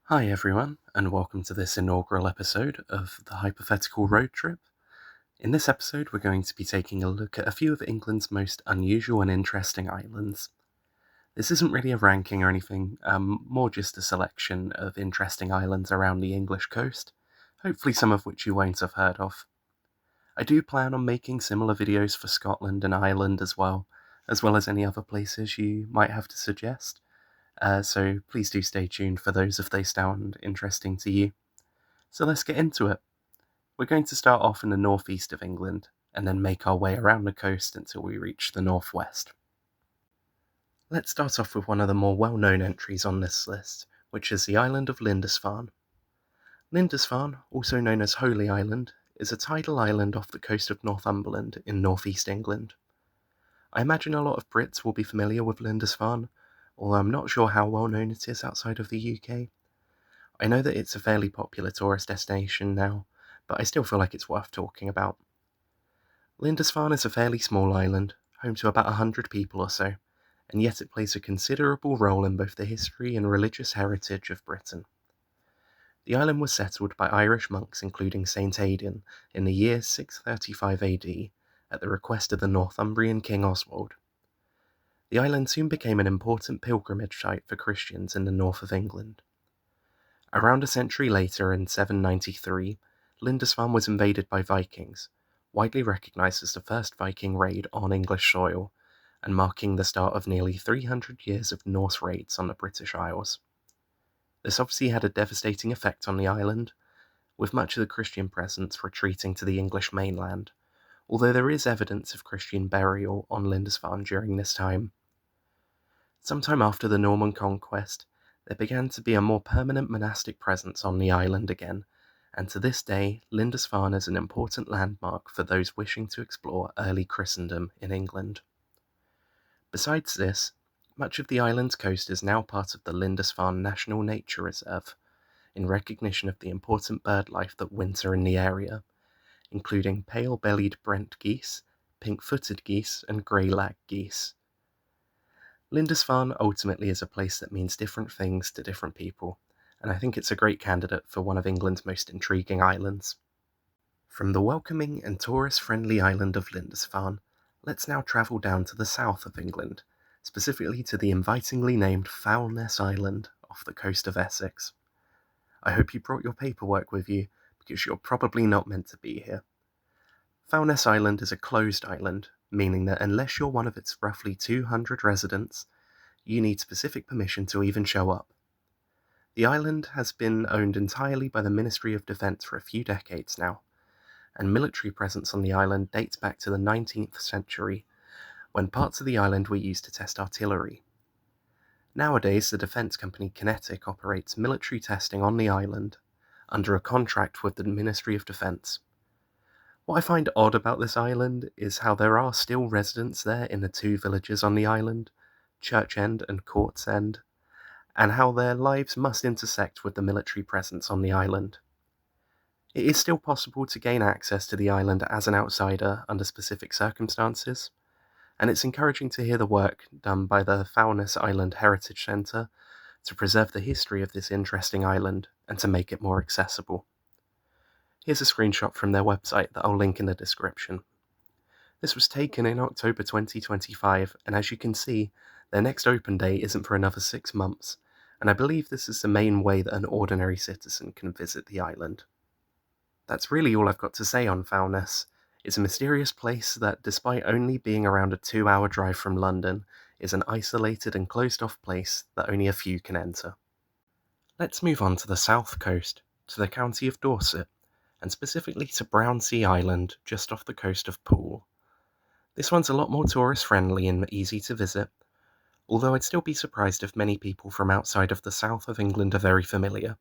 Hi everyone, and welcome to this inaugural episode of the Hypothetical Road Trip. In this episode, we're going to be taking a look at a few of England's most unusual and interesting islands. This isn't really a ranking or anything, more just a selection of interesting islands around the English coast, hopefully some of which you won't have heard of. I do plan on making similar videos for Scotland and Ireland as well as any other places you might have to suggest. So please do stay tuned for those if they sound interesting to you. So let's get into it. We're going to start off in the northeast of England and then make our way around the coast until we reach the northwest. Let's start off with one of the more well-known entries on this list, which is the island of Lindisfarne. Lindisfarne, also known as Holy Island, is a tidal island off the coast of Northumberland in northeast England. I imagine a lot of Brits will be familiar with Lindisfarne, although I'm not sure how well known it is outside of the UK. I know that it's a fairly popular tourist destination now, but I still feel like it's worth talking about. Lindisfarne is a fairly small island, home to about 100 people or so, and yet it plays a considerable role in both the history and religious heritage of Britain. The island was settled by Irish monks including St. Aidan in the year 635 AD at the request of the Northumbrian King Oswald. The island soon became an important pilgrimage site for Christians in the north of England. Around a century later, in 793, Lindisfarne was invaded by Vikings, widely recognised as the first Viking raid on English soil, and marking the start of nearly 300 years of Norse raids on the British Isles. This obviously had a devastating effect on the island, with much of the Christian presence retreating to the English mainland, although there is evidence of Christian burial on Lindisfarne during this time. Sometime after the Norman conquest, there began to be a more permanent monastic presence on the island again, and to this day, Lindisfarne is an important landmark for those wishing to explore early Christendom in England. Besides this, much of the island's coast is now part of the Lindisfarne National Nature Reserve, in recognition of the important bird life that winter in the area, including pale-bellied Brent geese, pink-footed geese, and grey-lag geese. Lindisfarne ultimately is a place that means different things to different people, and I think it's a great candidate for one of England's most intriguing islands. From the welcoming and tourist-friendly island of Lindisfarne, let's now travel down to the south of England, specifically to the invitingly named Foulness Island off the coast of Essex. I hope you brought your paperwork with you, because you're probably not meant to be here. Foulness Island is a closed island, meaning that unless you're one of its roughly 200 residents, you need specific permission to even show up. The island has been owned entirely by the Ministry of Defence for a few decades now, and military presence on the island dates back to the 19th century, when parts of the island were used to test artillery. Nowadays, the defence company Kinetic operates military testing on the island, under a contract with the Ministry of Defence. What I find odd about this island is how there are still residents there in the two villages on the island, Church End and Courts End, and how their lives must intersect with the military presence on the island. It is still possible to gain access to the island as an outsider under specific circumstances, and it's encouraging to hear the work done by the Foulness Island Heritage Centre to preserve the history of this interesting island and to make it more accessible. Here's a screenshot from their website that I'll link in the description. This was taken in October 2025, and as you can see, their next open day isn't for another 6 months, and I believe this is the main way that an ordinary citizen can visit the island. That's really all I've got to say on Foulness. It's a mysterious place that, despite only being around a 2-hour drive from London, is an isolated and closed-off place that only a few can enter. Let's move on to the south coast, to the county of Dorset, and specifically to Brownsea Island, just off the coast of Poole. This one's a lot more tourist-friendly and easy to visit, although I'd still be surprised if many people from outside of the south of England are very familiar.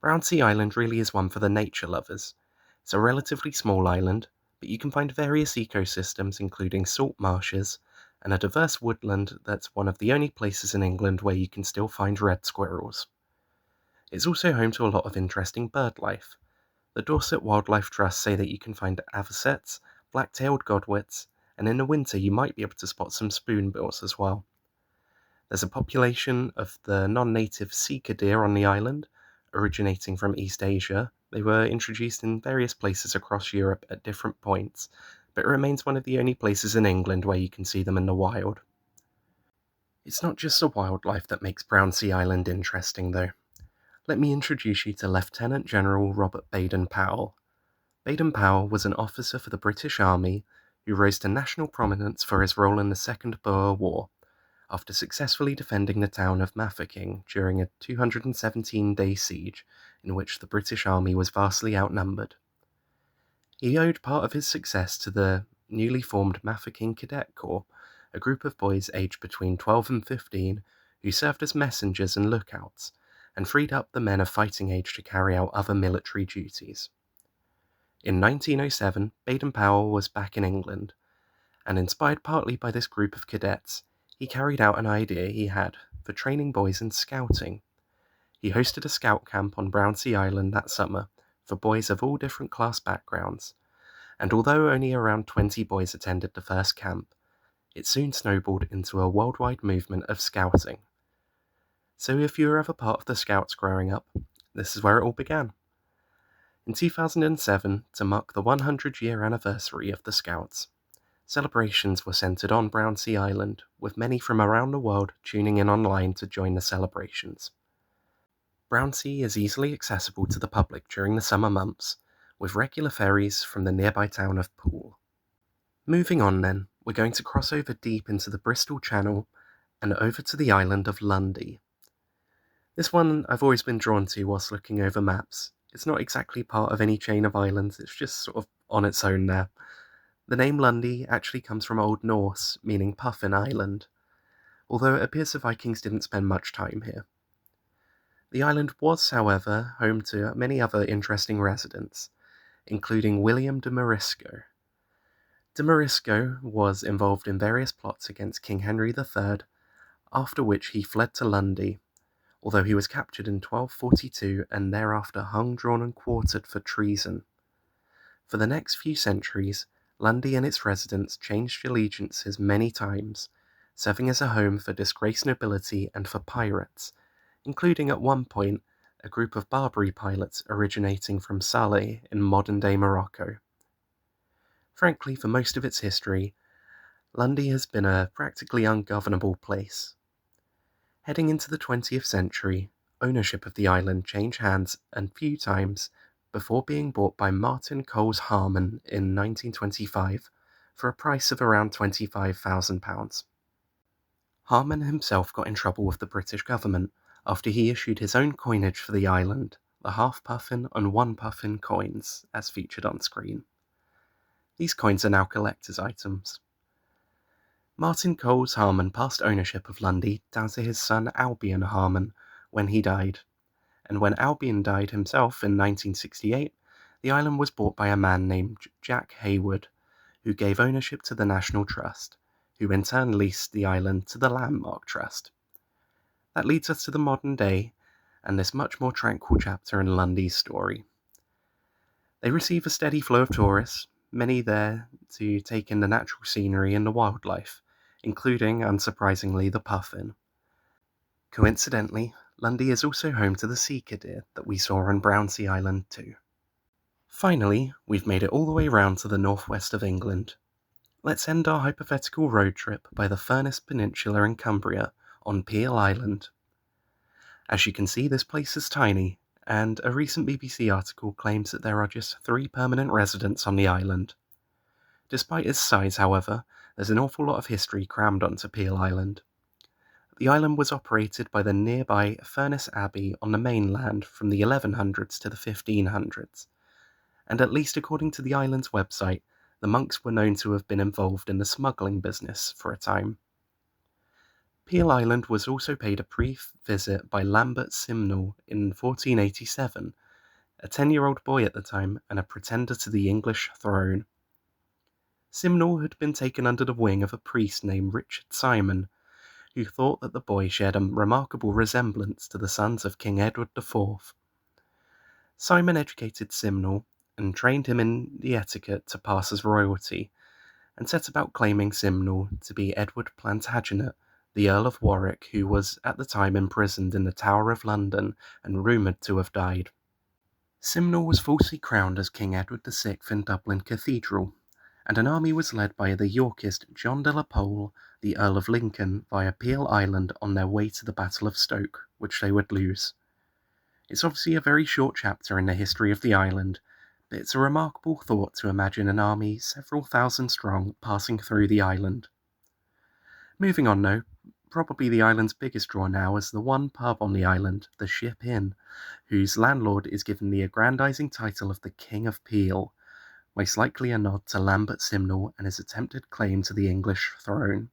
Brownsea Island really is one for the nature lovers. It's a relatively small island, but you can find various ecosystems including salt marshes, and a diverse woodland that's one of the only places in England where you can still find red squirrels. It's also home to a lot of interesting bird life. The Dorset Wildlife Trust say that you can find avocets, black-tailed godwits, and in the winter you might be able to spot some spoonbills as well. There's a population of the non-native sika deer on the island, originating from East Asia. They were introduced in various places across Europe at different points, but it remains one of the only places in England where you can see them in the wild. It's not just the wildlife that makes Brownsea Island interesting, though. Let me introduce you to Lieutenant General Robert Baden-Powell. Baden-Powell was an officer for the British Army who rose to national prominence for his role in the Second Boer War, after successfully defending the town of Mafeking during a 217-day siege in which the British Army was vastly outnumbered. He owed part of his success to the newly formed Mafeking Cadet Corps, a group of boys aged between 12 and 15 who served as messengers and lookouts, and freed up the men of fighting age to carry out other military duties. In 1907, Baden-Powell was back in England, and inspired partly by this group of cadets, he carried out an idea he had for training boys in scouting. He hosted a scout camp on Brownsea Island that summer for boys of all different class backgrounds, and although only around 20 boys attended the first camp, it soon snowballed into a worldwide movement of scouting. So if you were ever part of the Scouts growing up, this is where it all began. In 2007, to mark the 100-year anniversary of the Scouts, celebrations were centered on Brownsea Island, with many from around the world tuning in online to join the celebrations. Brownsea is easily accessible to the public during the summer months, with regular ferries from the nearby town of Poole. Moving on then, we're going to cross over deep into the Bristol Channel and over to the island of Lundy. This one I've always been drawn to whilst looking over maps. It's not exactly part of any chain of islands, it's just sort of on its own there. The name Lundy actually comes from Old Norse, meaning Puffin Island, although it appears the Vikings didn't spend much time here. The island was, however, home to many other interesting residents, including William de Morisco. De Morisco was involved in various plots against King Henry III, after which he fled to Lundy, although he was captured in 1242 and thereafter hung, drawn and quartered for treason. For the next few centuries, Lundy and its residents changed allegiances many times, serving as a home for disgraced nobility and for pirates, including at one point a group of Barbary pilots originating from Saleh in modern-day Morocco. Frankly, for most of its history, Lundy has been a practically ungovernable place. Heading into the 20th century, ownership of the island changed hands a few times before being bought by Martin Coles Harman in 1925 for a price of around £25,000. Harman himself got in trouble with the British government after he issued his own coinage for the island, the half-puffin and one-puffin coins, as featured on screen. These coins are now collector's items. Martin Coles Harman passed ownership of Lundy down to his son Albion Harman when he died, and when Albion died himself in 1968, the island was bought by a man named Jack Hayward, who gave ownership to the National Trust, who in turn leased the island to the Landmark Trust. That leads us to the modern day, and this much more tranquil chapter in Lundy's story. They receive a steady flow of tourists, many there to take in the natural scenery and the wildlife, including, unsurprisingly, the puffin. Coincidentally, Lundy is also home to the sika deer that we saw on Brownsea Island too. Finally, we've made it all the way round to the northwest of England. Let's end our hypothetical road trip by the Foulness Peninsula in Cumbria on Piel Island. As you can see, this place is tiny, and a recent BBC article claims that there are just 3 permanent residents on the island. Despite its size, however, there's an awful lot of history crammed onto Piel Island. The island was operated by the nearby Foulness Abbey on the mainland from the 1100s to the 1500s, and at least according to the island's website, the monks were known to have been involved in the smuggling business for a time. Piel Island was also paid a brief visit by Lambert Simnel in 1487, a 10-year-old boy at the time and a pretender to the English throne. Simnel had been taken under the wing of a priest named Richard Simon, who thought that the boy shared a remarkable resemblance to the sons of King Edward IV. Simon educated Simnel and trained him in the etiquette to pass as royalty, and set about claiming Simnel to be Edward Plantagenet, the Earl of Warwick, who was at the time imprisoned in the Tower of London and rumoured to have died. Simnel was falsely crowned as King Edward VI in Dublin Cathedral, and an army was led by the Yorkist John de la Pole, the Earl of Lincoln, via Piel Island on their way to the Battle of Stoke, which they would lose. It's obviously a very short chapter in the history of the island, but it's a remarkable thought to imagine an army several thousand strong passing through the island. Moving on though, probably the island's biggest draw now is the one pub on the island, the Ship Inn, whose landlord is given the aggrandizing title of the King of Piel, most likely a nod to Lambert Simnel and his attempted claim to the English throne.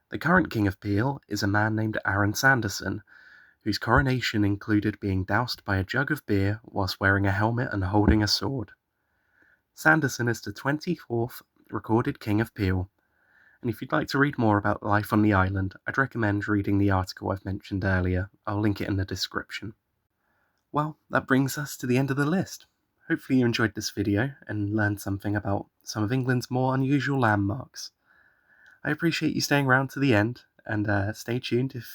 The current King of Piel is a man named Aaron Sanderson, whose coronation included being doused by a jug of beer whilst wearing a helmet and holding a sword. Sanderson is the 24th recorded King of Piel, and if you'd like to read more about life on the island, I'd recommend reading the article I've mentioned earlier. I'll link it in the description. Well, that brings us to the end of the list. Hopefully you enjoyed this video and learned something about some of England's more unusual landmarks. I appreciate you staying around to the end, and stay tuned if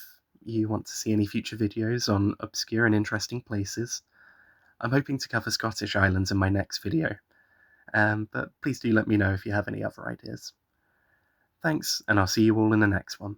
you want to see any future videos on obscure and interesting places. I'm hoping to cover Scottish islands in my next video, but please do let me know if you have any other ideas. Thanks, and I'll see you all in the next one.